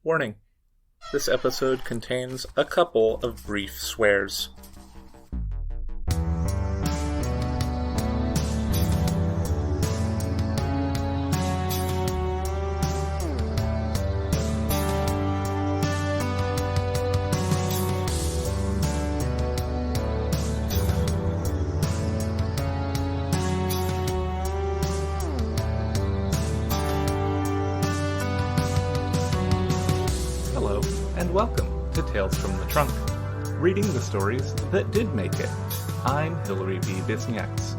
Warning. This episode contains a couple of brief swears. Hello, and welcome to Tales from the Trunk, reading the stories that did make it. I'm Hilary B. Bisniaks.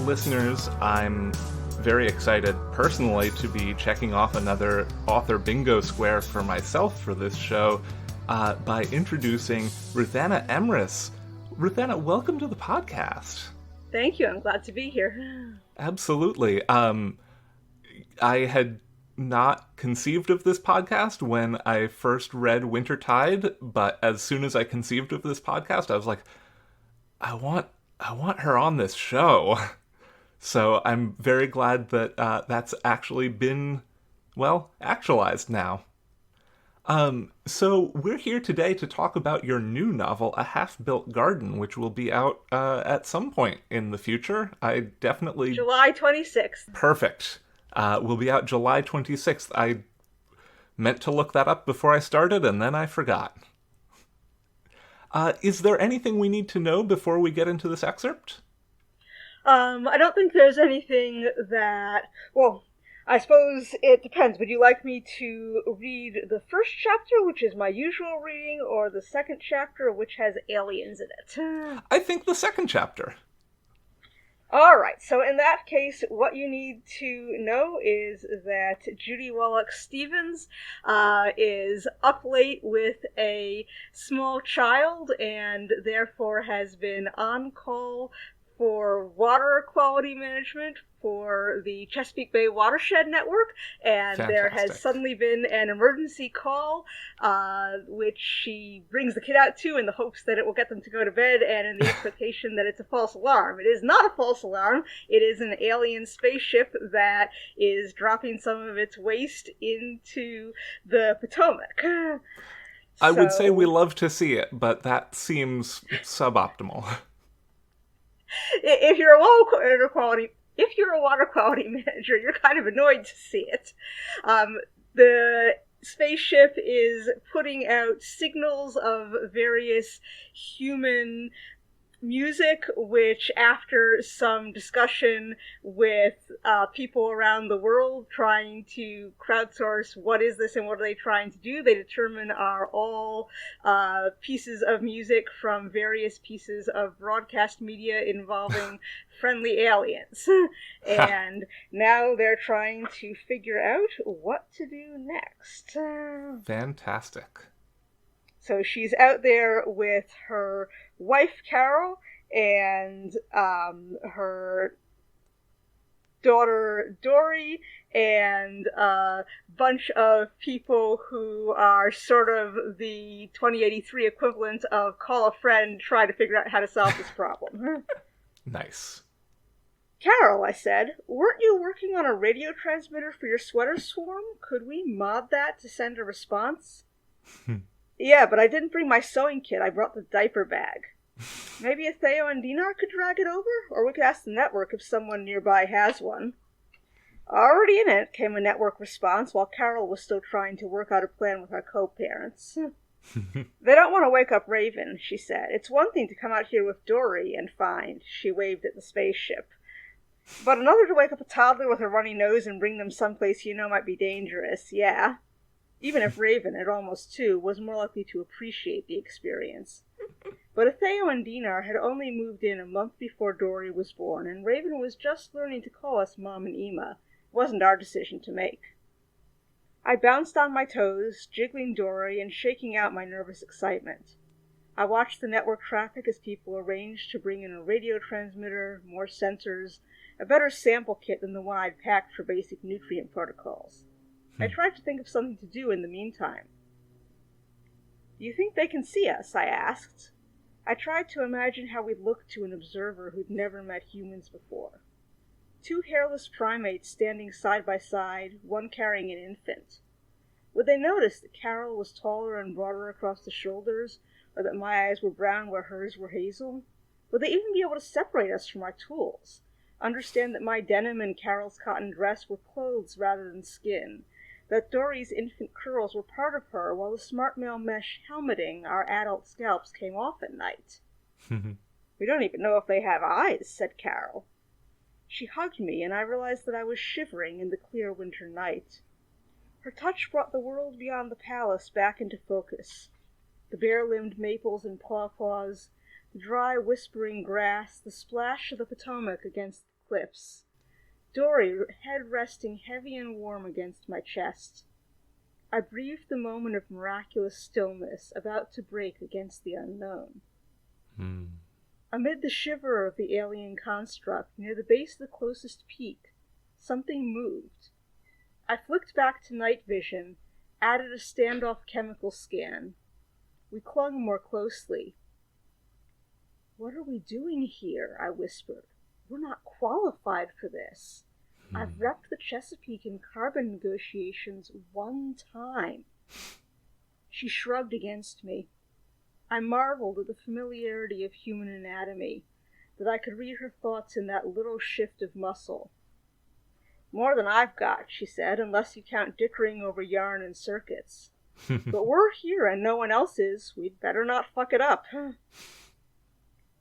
Listeners, I'm very excited personally to be checking off another author bingo square for myself for this show by introducing Ruthanna Emrys. Ruthanna, welcome to the podcast. Thank you. I'm glad to be here. Absolutely. I had not conceived of this podcast when I first read Wintertide, but as soon as I conceived of this podcast, I was like, I want her on this show. So I'm very glad that that's actually been, actualized now. So we're here today to talk about your new novel, A Half-Built Garden, which will be out at some point in the future. I definitely... July 26th. Perfect. Will be out July 26th. I meant to look that up before I started, and then I forgot. Is there anything we need to know before we get into this excerpt? I don't think there's anything that... Well, I suppose it depends. Would you like me to read the first chapter, which is my usual reading, or the second chapter, which has aliens in it? I think the second chapter. Alright, so in that case, what you need to know is that Judy Wallach-Stevens is up late with a small child and therefore has been on call for water quality management for the Chesapeake Bay Watershed Network, and Fantastic. There has suddenly been an emergency call, which she brings the kid out to in the hopes that it will get them to go to bed, and in the expectation that it's a false alarm. It is not a false alarm. It is an alien spaceship that is dropping some of its waste into the Potomac. I would say we love to see it, but that seems suboptimal. If you're a water quality manager, you're kind of annoyed to see it. The spaceship is putting out signals of various human music, which after some discussion with people around the world trying to crowdsource what is this and what are they trying to do, they determine are all pieces of music from various pieces of broadcast media involving friendly aliens. And now they're trying to figure out what to do next. Fantastic. So she's out there with her wife, Carol, and her daughter, Dory, and a bunch of people who are sort of the 2083 equivalent of call a friend, try to figure out how to solve this problem. Nice. Carol, I said, weren't you working on a radio transmitter for your sweater swarm? Could we mod that to send a response? Yeah, but I didn't bring my sewing kit. I brought the diaper bag. Maybe Theo and Dinar could drag it over? Or we could ask the network if someone nearby has one. Already in it, came a network response while Carol was still trying to work out a plan with our co-parents. They don't want to wake up Raven, she said. It's one thing to come out here with Dory and find, she waved at the spaceship. But another to wake up a toddler with a runny nose and bring them someplace you know might be dangerous, yeah. Even if Raven, at almost 2, was more likely to appreciate the experience. But Theo and Dinar had only moved in a month before Dory was born, and Raven was just learning to call us Mom and Ema. It wasn't our decision to make. I bounced on my toes, jiggling Dory and shaking out my nervous excitement. I watched the network traffic as people arranged to bring in a radio transmitter, more sensors, a better sample kit than the one I'd packed for basic nutrient protocols. I tried to think of something to do in the meantime. You think they can see us? I asked. I tried to imagine how we'd look to an observer who'd never met humans before. 2 hairless primates standing side by side, one carrying an infant. Would they notice that Carol was taller and broader across the shoulders, or that my eyes were brown where hers were hazel? Would they even be able to separate us from our tools? Understand that my denim and Carol's cotton dress were clothes rather than skin? That Dory's infant curls were part of her, while the smart male mesh helmeting our adult scalps came off at night? We don't even know if they have eyes, said Carol. She hugged me, and I realized that I was shivering in the clear winter night. Her touch brought the world beyond the palace back into focus. The bare-limbed maples and pawpaws, the dry, whispering grass, the splash of the Potomac against the cliffs. Dory, head resting heavy and warm against my chest. I breathed the moment of miraculous stillness about to break against the unknown. Amid the shiver of the alien construct, near the base of the closest peak, something moved. I flicked back to night vision, added a standoff chemical scan. We clung more closely. What are we doing here? I whispered. We're not qualified for this. I've repped the Chesapeake in carbon negotiations one time. She shrugged against me. I marveled at the familiarity of human anatomy, that I could read her thoughts in that little shift of muscle. More than I've got, she said, unless you count dickering over yarn and circuits. But we're here and no one else is. We'd better not fuck it up.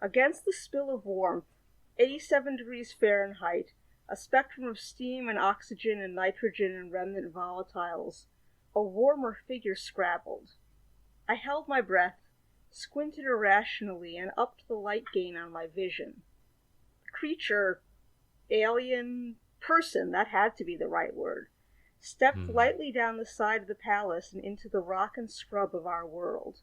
Against the spill of warmth, 87 degrees Fahrenheit, a spectrum of steam and oxygen and nitrogen and remnant volatiles, a warmer figure scrabbled. I held my breath, squinted irrationally, and upped the light gain on my vision. The creature, alien, person, that had to be the right word, stepped lightly down the side of the palace and into the rock and scrub of our world.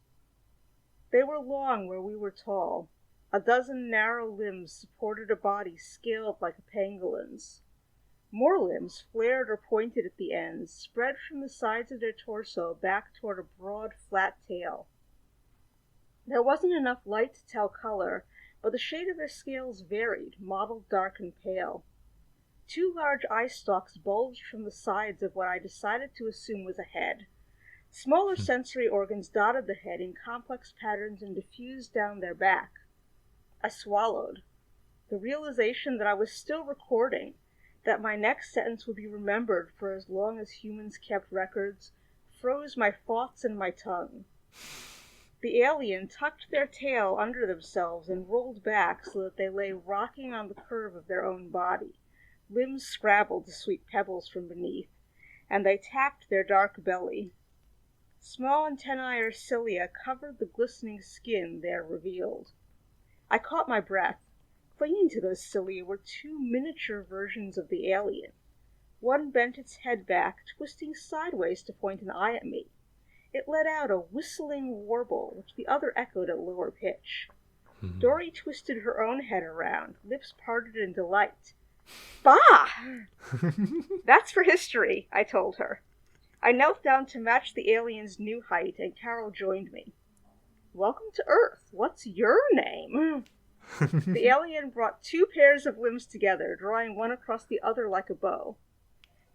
They were long where we were tall. A dozen narrow limbs supported a body scaled like a pangolin's. More limbs, flared or pointed at the ends, spread from the sides of their torso back toward a broad, flat tail. There wasn't enough light to tell color, but the shade of their scales varied, mottled dark and pale. 2 large eye stalks bulged from the sides of what I decided to assume was a head. Smaller sensory organs dotted the head in complex patterns and diffused down their back. I swallowed. The realization that I was still recording, that my next sentence would be remembered for as long as humans kept records, froze my thoughts and my tongue. The alien tucked their tail under themselves and rolled back so that they lay rocking on the curve of their own body. Limbs scrabbled to sweep pebbles from beneath, and they tapped their dark belly. Small antennae or cilia covered the glistening skin there revealed. I caught my breath. Clinging to those cilia were 2 miniature versions of the alien. One bent its head back, twisting sideways to point an eye at me. It let out a whistling warble, which the other echoed at lower pitch. Dory twisted her own head around, lips parted in delight. Bah! That's for history, I told her. I knelt down to match the alien's new height, and Carol joined me. Welcome to Earth. What's your name? The alien brought 2 pairs of limbs together, drawing one across the other like a bow.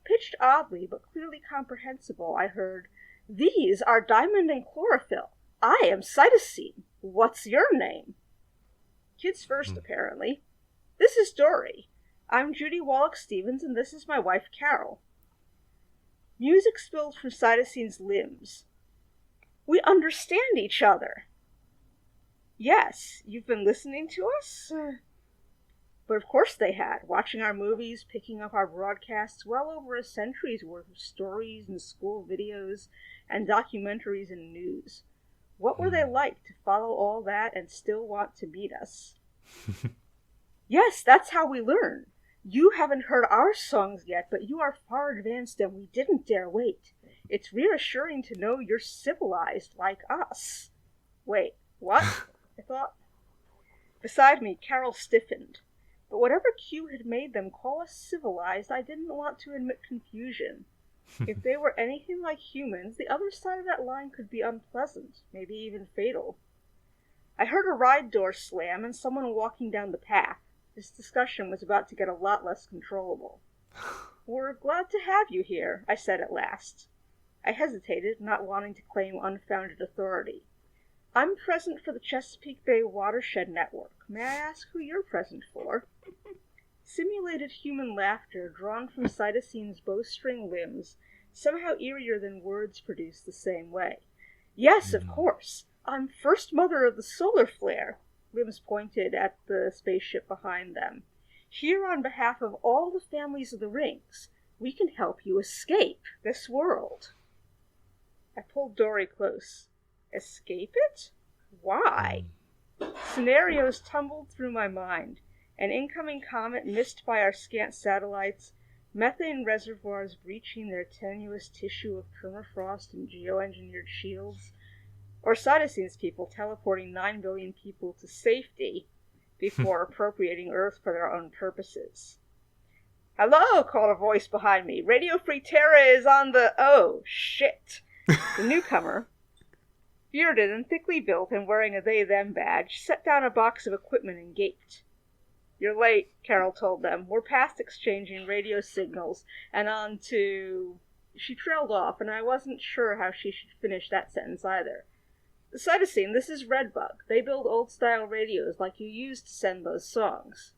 Pitched oddly, but clearly comprehensible, I heard, These are Diamond and Chlorophyll. I am Cytosine. What's your name? Kids first, apparently. This is Dory. I'm Judy Wallach-Stevens, and this is my wife, Carol. Music spilled from Cytosine's limbs. We understand each other. Yes, you've been listening to us? But of course they had, watching our movies, picking up our broadcasts, well over a century's worth of stories and school videos and documentaries and news. What were they like to follow all that and still want to meet us? Yes, that's how we learn. You haven't heard our songs yet, but you are far advanced and we didn't dare wait. It's reassuring to know you're civilized like us. Wait, what? I thought. Beside me, Carol stiffened. But whatever cue had made them call us civilized, I didn't want to admit confusion. If they were anything like humans, the other side of that line could be unpleasant, maybe even fatal. I heard a ride door slam and someone walking down the path. This discussion was about to get a lot less controllable. We're glad to have you here, I said at last. I hesitated, not wanting to claim unfounded authority. I'm present for the Chesapeake Bay Watershed Network. May I ask who you're present for? Simulated human laughter drawn from Cytosine's bowstring limbs, somehow eerier than words produced the same way. Yes, of course. I'm First Mother of the Solar Flare. Limbs pointed at the spaceship behind them. Here on behalf of all the families of the Rings, we can help you escape this world. I pulled Dory close. Escape it? Why? Scenarios tumbled through my mind. An incoming comet missed by our scant satellites, methane reservoirs breaching their tenuous tissue of permafrost and geoengineered shields, or Cytosine's people teleporting 9 billion people to safety before appropriating Earth for their own purposes. Hello, called a voice behind me. Radio Free Terra is on the... Oh, shit. The newcomer, bearded and thickly built and wearing a they-them badge, set down a box of equipment and gaped. You're late, Carol told them. We're past exchanging radio signals and on to... She trailed off, and I wasn't sure how she should finish that sentence either. Cytosine, this is Redbug. They build old-style radios like you used to send those songs.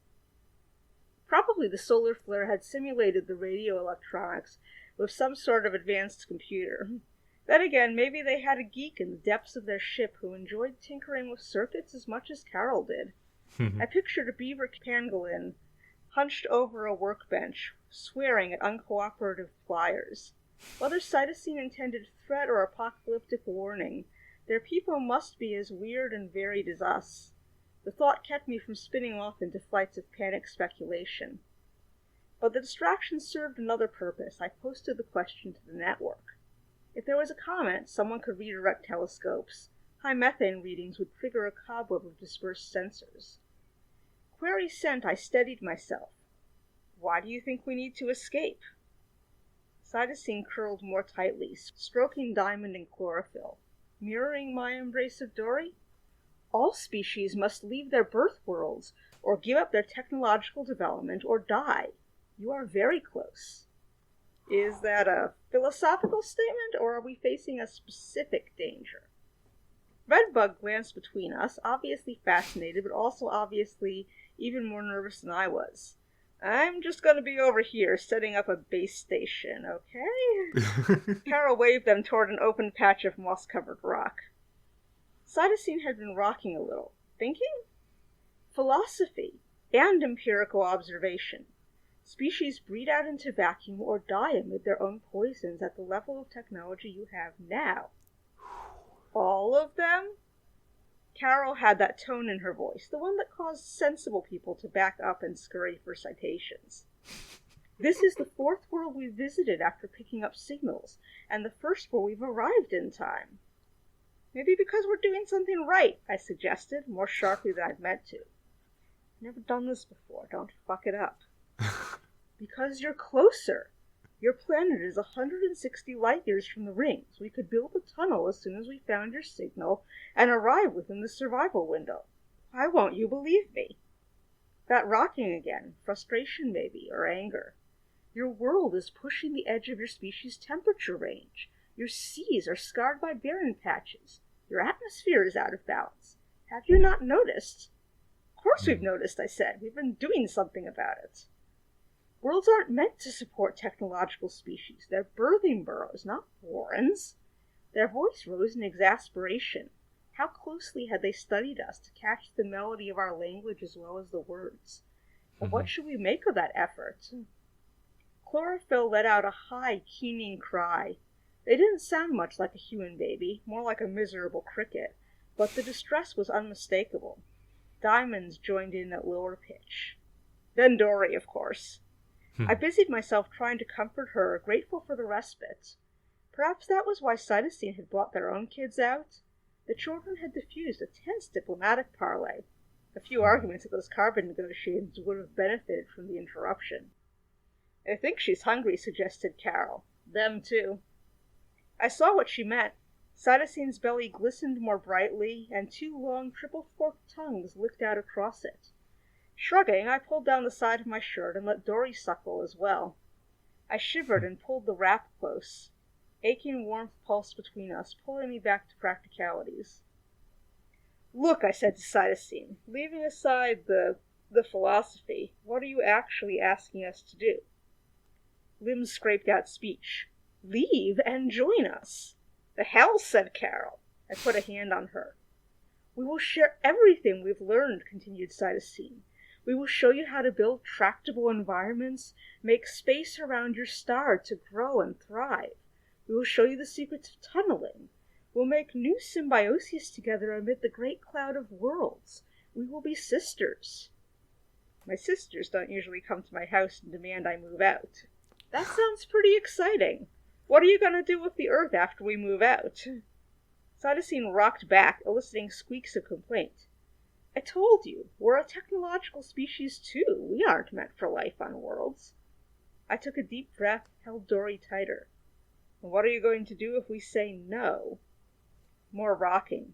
Probably the solar flare had simulated the radio electronics with some sort of advanced computer. Then again, maybe they had a geek in the depths of their ship who enjoyed tinkering with circuits as much as Carol did. I pictured a beaver pangolin hunched over a workbench, swearing at uncooperative flyers. Whether Cytosine intended threat or apocalyptic warning, their people must be as weird and varied as us. The thought kept me from spinning off into flights of panic speculation. But the distraction served another purpose. I posted the question to the network. If there was a comet, someone could redirect telescopes. High methane readings would trigger a cobweb of dispersed sensors. Query sent, I steadied myself. Why do you think we need to escape? Cytosine curled more tightly, stroking Diamond and Chlorophyll. Mirroring my embrace of Dory? All species must leave their birth worlds, or give up their technological development, or die. You are very close. Is that a philosophical statement, or are we facing a specific danger? Redbug glanced between us, obviously fascinated, but also obviously even more nervous than I was. I'm just going to be over here, setting up a base station, okay? Carol waved them toward an open patch of moss-covered rock. Cytosine had been rocking a little. Thinking? Philosophy and empirical observation. Species breed out into vacuum or die amid their own poisons at the level of technology you have now. All of them? Carol had that tone in her voice, the one that caused sensible people to back up and scurry for citations. This is the fourth world we've visited after picking up signals, and the first where we've arrived in time. Maybe because we're doing something right, I suggested, more sharply than I'd meant to. Never done this before, don't fuck it up. Because you're closer. Your planet is 160 light years from the rings. We could build a tunnel as soon as we found your signal and arrive within the survival window. Why won't you believe me? That rocking again. Frustration, maybe, or anger. Your world is pushing the edge of your species' temperature range. Your seas are scarred by barren patches. Your atmosphere is out of balance. Have you not noticed? Of course we've noticed, I said. We've been doing something about it. Worlds aren't meant to support technological species. They're birthing burrows, not warrens. Their voice rose in exasperation. How closely had they studied us to catch the melody of our language as well as the words? But what should we make of that effort? Chlorophyll let out a high, keening cry. They didn't sound much like a human baby, more like a miserable cricket, but the distress was unmistakable. Diamonds joined in at lower pitch. Then Dory, of course. I busied myself trying to comfort her, grateful for the respite. Perhaps that was why Cytosine had brought their own kids out. The children had diffused a tense diplomatic parley. A few arguments at those carbon negotiations would have benefited from the interruption. I think she's hungry, suggested Carol. Them too. I saw what she meant. Cytosine's belly glistened more brightly, and two long triple-forked tongues licked out across it. Shrugging, I pulled down the side of my shirt and let Dory suckle as well. I shivered and pulled the wrap close. Aching warmth pulsed between us, pulling me back to practicalities. Look, I said to Cytosine, leaving aside the philosophy, what are you actually asking us to do? Limbs scraped out speech. Leave and join us. The hell, said Carol. I put a hand on her. We will share everything we've learned, continued Cytosine. We will show you how to build tractable environments, make space around your star to grow and thrive. We will show you the secrets of tunneling. We'll make new symbioses together amid the great cloud of worlds. We will be sisters. My sisters don't usually come to my house and demand I move out. That sounds pretty exciting. What are you going to do with the Earth after we move out? Cytosine rocked back, eliciting squeaks of complaint. I told you, we're a technological species too. We aren't meant for life on worlds. I took a deep breath, held Dory tighter. And what are you going to do if we say no? More rocking.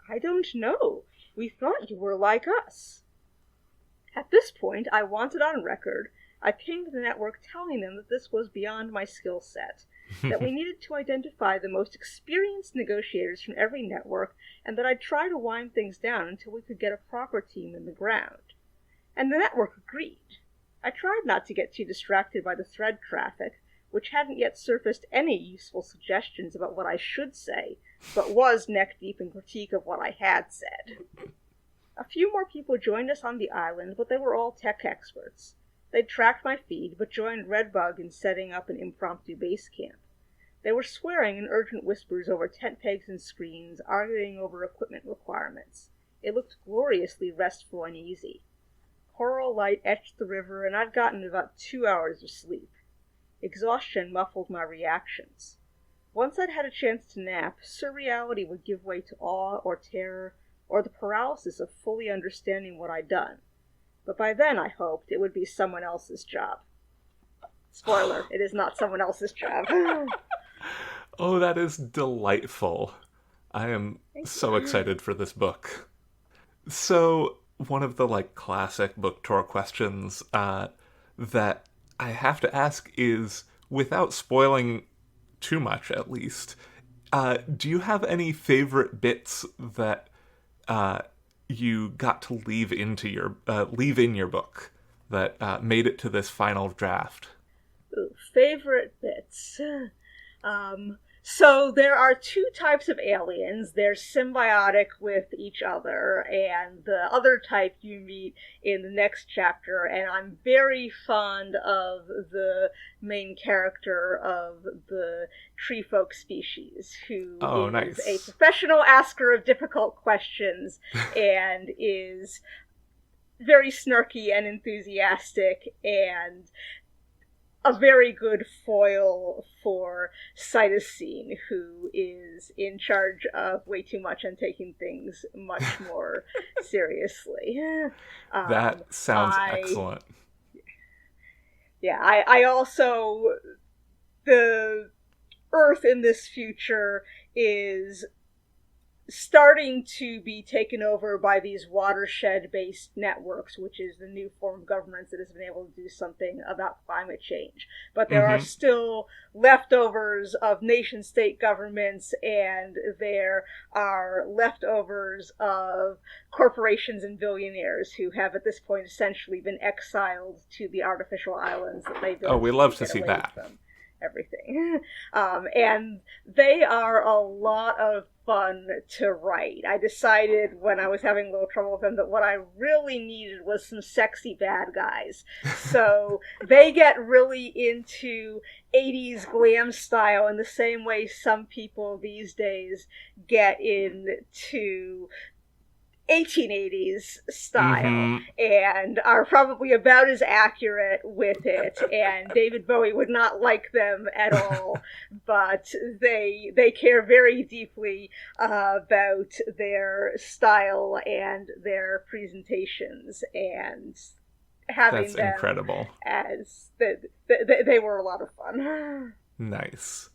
I don't know. We thought you were like us. At this point, I wanted on record. I pinged the network telling them that this was beyond my skill set, that we needed to identify the most experienced negotiators from every network, and that I'd try to wind things down until we could get a proper team in the ground. And the network agreed. I tried not to get too distracted by the thread traffic, which hadn't yet surfaced any useful suggestions about what I should say, but was neck-deep in critique of what I had said. A few more people joined us on the island, but they were all tech experts. They'd tracked my feed, but joined Redbug in setting up an impromptu base camp. They were swearing in urgent whispers over tent pegs and screens, arguing over equipment requirements. It looked gloriously restful and easy. Coral light etched the river, and I'd gotten about 2 hours of sleep. Exhaustion muffled my reactions. Once I'd had a chance to nap, surreality would give way to awe or terror, or the paralysis of fully understanding what I'd done. But by then, I hoped, it would be someone else's job. Spoiler, it is not someone else's job. Oh, that is delightful. I am so excited for this book. So, one of the, classic book tour questions that I have to ask is, without spoiling too much at least, do you have any favorite bits that you got to leave in your book that made it to this final draft? Ooh, favorite bits. So there are two types of aliens. They're symbiotic with each other, and the other type you meet in the next chapter, and I'm very fond of the main character of the tree folk species, who is nice. a professional asker of difficult questions and is very snarky and enthusiastic and a very good foil for Cytosine, who is in charge of way too much and taking things much more seriously. That sounds excellent. Yeah, I also... The Earth in this future is starting to be taken over by these watershed-based networks, which is the new form of governance that has been able to do something about climate change. But there are still leftovers of nation-state governments, and there are leftovers of corporations and billionaires who have at this point essentially been exiled to the artificial islands that they built. Oh, we love to see that. Everything. And they are a lot of fun to write. I decided when I was having a little trouble with them that what I really needed was some sexy bad guys. So they get really into 80s glam style in the same way some people these days get into 1880s style, and are probably about as accurate with it, and David Bowie would not like them at all, but they care very deeply about their style and their presentations, and having That's them incredible. As they were a lot of fun. Nice.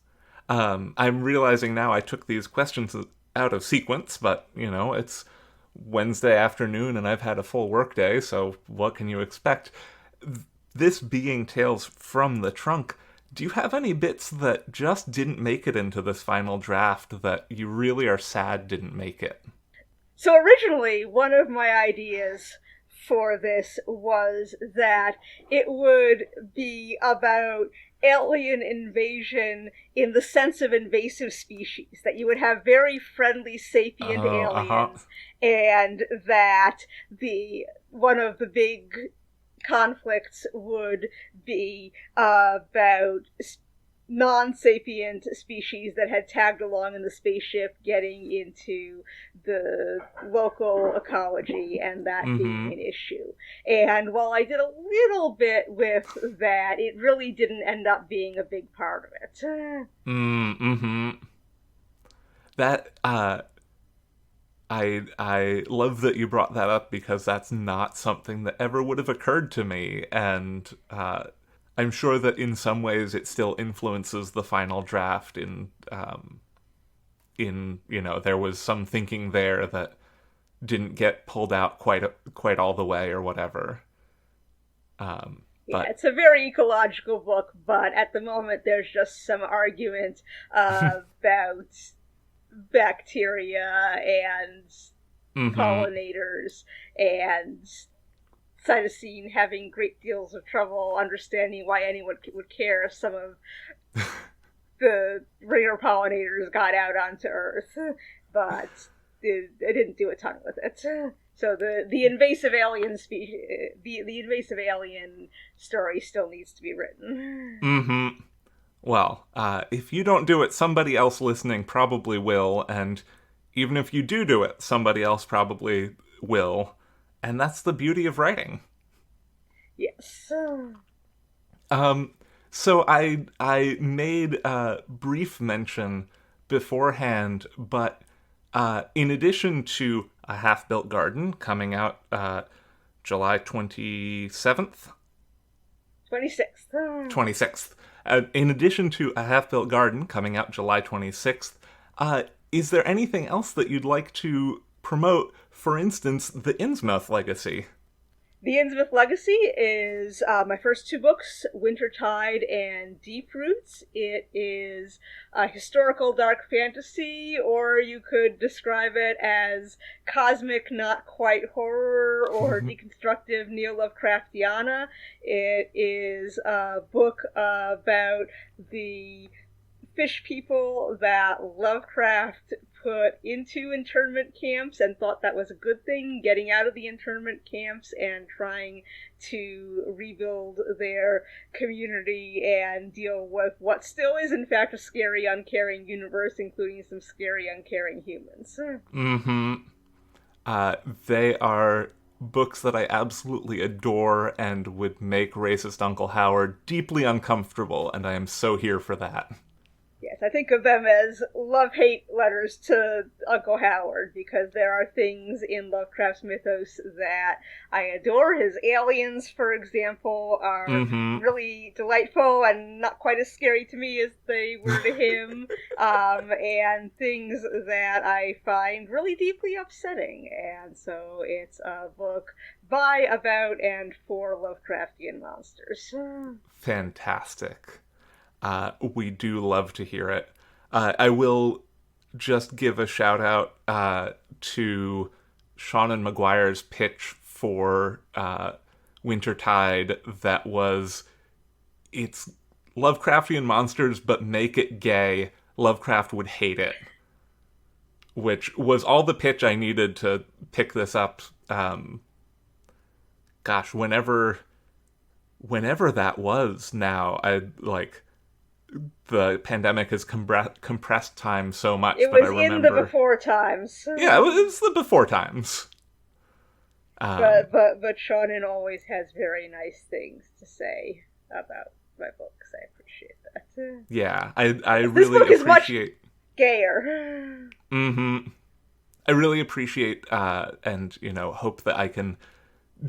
I'm realizing now I took these questions out of sequence, but, it's Wednesday afternoon and I've had a full workday, so what can you expect? This being Tales from the Trunk, Do you have any bits that just didn't make it into this final draft that you really are sad didn't make it? So originally, one of my ideas for this was that it would be about alien invasion in the sense of invasive species, that you would have very friendly sapient Oh, uh-huh. aliens, and that the one of the big conflicts would be about non-sapient species that had tagged along in the spaceship getting into the local ecology and that being Mm-hmm. an issue. And while I did a little bit with that, it really didn't end up being a big part of it. Mm-hmm. That, I love that you brought that up because that's not something that ever would have occurred to me, and I'm sure that in some ways it still influences the final draft. In there was some thinking there that didn't get pulled out quite all the way or whatever. Yeah, But it's a very ecological book, but at the moment there's just some argument about bacteria and mm-hmm. pollinators and cytosine having great deals of trouble understanding why anyone would care if some of the regular pollinators got out onto Earth, but I didn't do a ton with it. So the invasive alien species, the invasive alien story still needs to be written. Mm-hmm. Well, if you don't do it, somebody else listening probably will, and even if you do it, somebody else probably will, and that's the beauty of writing. Yes. Um, so I made a brief mention beforehand, but in addition to A Half-Built Garden coming out July 27th, 26th. 26th, in addition to A Half-Built Garden coming out July 26th, is there anything else that you'd like to promote? For instance, The Innsmouth Legacy. The Innsmouth Legacy is my first two books, Wintertide and Deep Roots. It is a historical dark fantasy, or you could describe it as cosmic, not quite horror, or deconstructive neo-Lovecraftiana. It is a book about the fish people that Lovecraft put into internment camps and thought that was a good thing, getting out of the internment camps and trying to rebuild their community and deal with what still is, in fact, a scary, uncaring universe, including some scary, uncaring humans. Mm-hmm. They are books that I absolutely adore and would make racist Uncle Howard deeply uncomfortable, and I am so here for that. Yes, I think of them as love-hate letters to Uncle Howard, because there are things in Lovecraft's mythos that I adore. His aliens, for example, are Mm-hmm. really delightful and not quite as scary to me as they were to him, and things that I find really deeply upsetting. And so it's a book by, about, and for Lovecraftian monsters. Fantastic. We do love to hear it. I will just give a shout out to Seanan McGuire's pitch for Wintertide that was, it's Lovecraftian monsters, but make it gay. Lovecraft would hate it. Which was all the pitch I needed to pick this up. Gosh, whenever that was now, I like the pandemic has compressed time so much It that I was in the remember. before times. Yeah, it was the before times. But Shonen always has very nice things to say about my books. I appreciate that. Yeah, I This really book is much appreciate. gayer. Mm-hmm. I really appreciate and hope that I can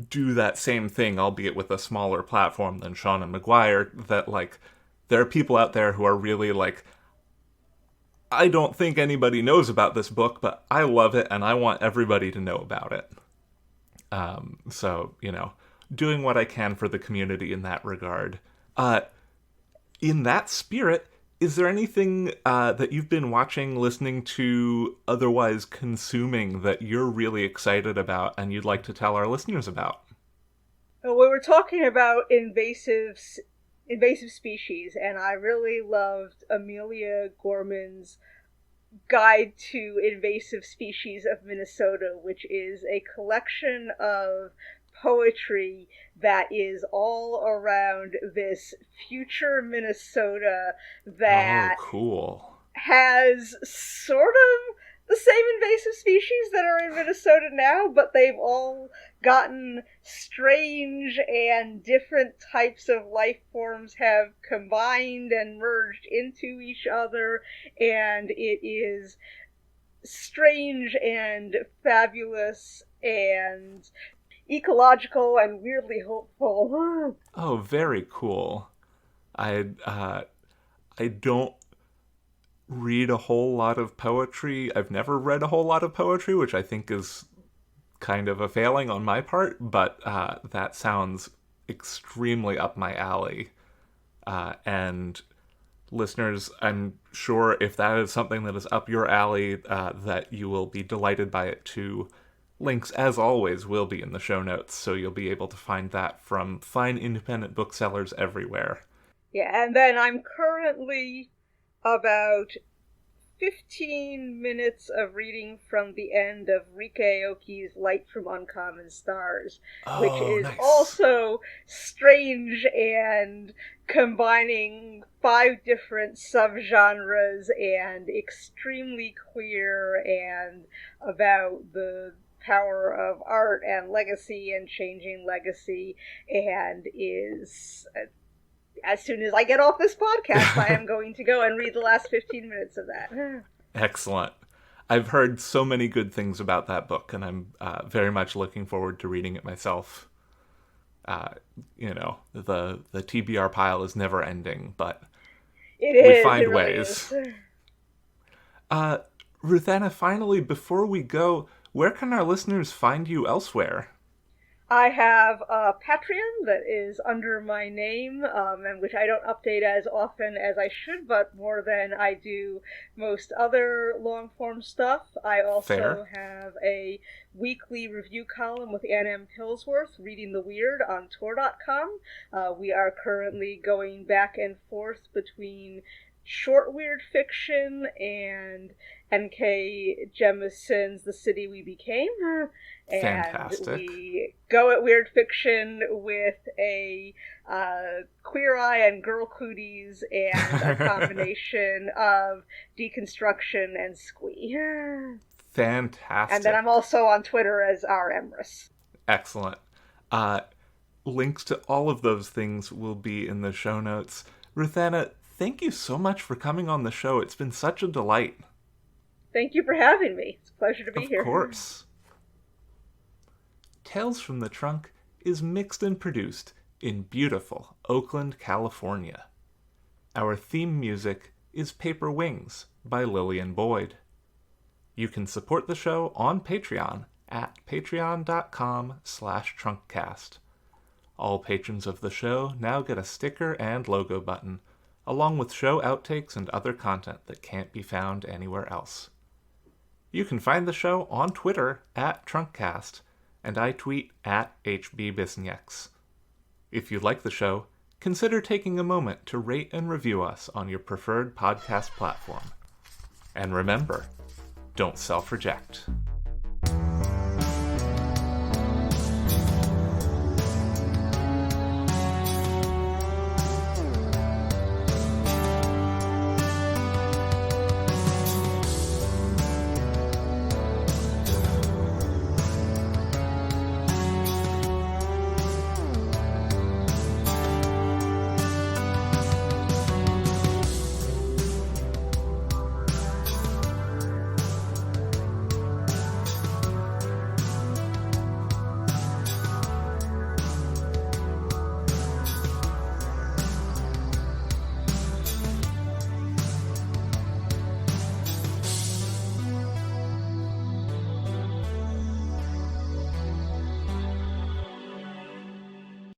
do that same thing, albeit with a smaller platform than Seanan McGuire. That like there are people out there who are really like, I don't think anybody knows about this book, but I love it and I want everybody to know about it. So, doing what I can for the community in that regard. in that spirit, is there anything that you've been watching, listening to, otherwise consuming that you're really excited about and you'd like to tell our listeners about? We were talking about invasive species, and I really loved Amelia Gorman's Guide to Invasive Species of Minnesota, which is a collection of poetry that is all around this future Minnesota Oh, that cool. has sort of the same invasive species that are in Minnesota now, but they've all gotten strange, and different types of life forms have combined and merged into each other, and it is strange and fabulous and ecological and weirdly hopeful. Oh, very cool. I don't read a whole lot of poetry. I've never read a whole lot of poetry, which I think is kind of a failing on my part, but that sounds extremely up my alley. And listeners, I'm sure if that is something that is up your alley, that you will be delighted by it too. Links, as always, will be in the show notes, so you'll be able to find that from fine independent booksellers everywhere. Yeah, and then I'm currently about 15 minutes of reading from the end of Rika Aoki's Light from Uncommon Stars, which Oh, is nice. also strange and combining 5 different subgenres and extremely queer and about the power of art and legacy and changing legacy, and is as soon as I get off this podcast, I am going to go and read the last 15 minutes of that. Excellent. I've heard so many good things about that book, and I'm very much looking forward to reading it myself. The TBR pile is never ending, but we find It really ways. is. Ruthanna, finally, before we go, where can our listeners find you elsewhere? I have a Patreon that is under my name, and which I don't update as often as I should, but more than I do most other long-form stuff. I also Fair. have a weekly review column with Ann M. Pillsworth, Reading the Weird, on Tor.com. We are currently going back and forth between short weird fiction and N.K. Jemison's The City We Became. And Fantastic. we go at weird fiction with a Queer Eye and Girl Cooties and a combination of deconstruction and squee. Fantastic. And then I'm also on Twitter as our Emrys. Excellent. Links to all of those things will be in the show notes. Ruthanna, thank you so much for coming on the show. It's been such a delight. Thank you for having me. It's a pleasure to be here. Of course. Tales from the Trunk is mixed and produced in beautiful Oakland, California. Our theme music is Paper Wings by Lillian Boyd. You can support the show on Patreon at patreon.com/trunkcast. All patrons of the show now get a sticker and logo button, along with show outtakes and other content that can't be found anywhere else. You can find the show on Twitter at Trunkcast, and I tweet at HBBisnieks. If you like the show, consider taking a moment to rate and review us on your preferred podcast platform. And remember, don't self-reject.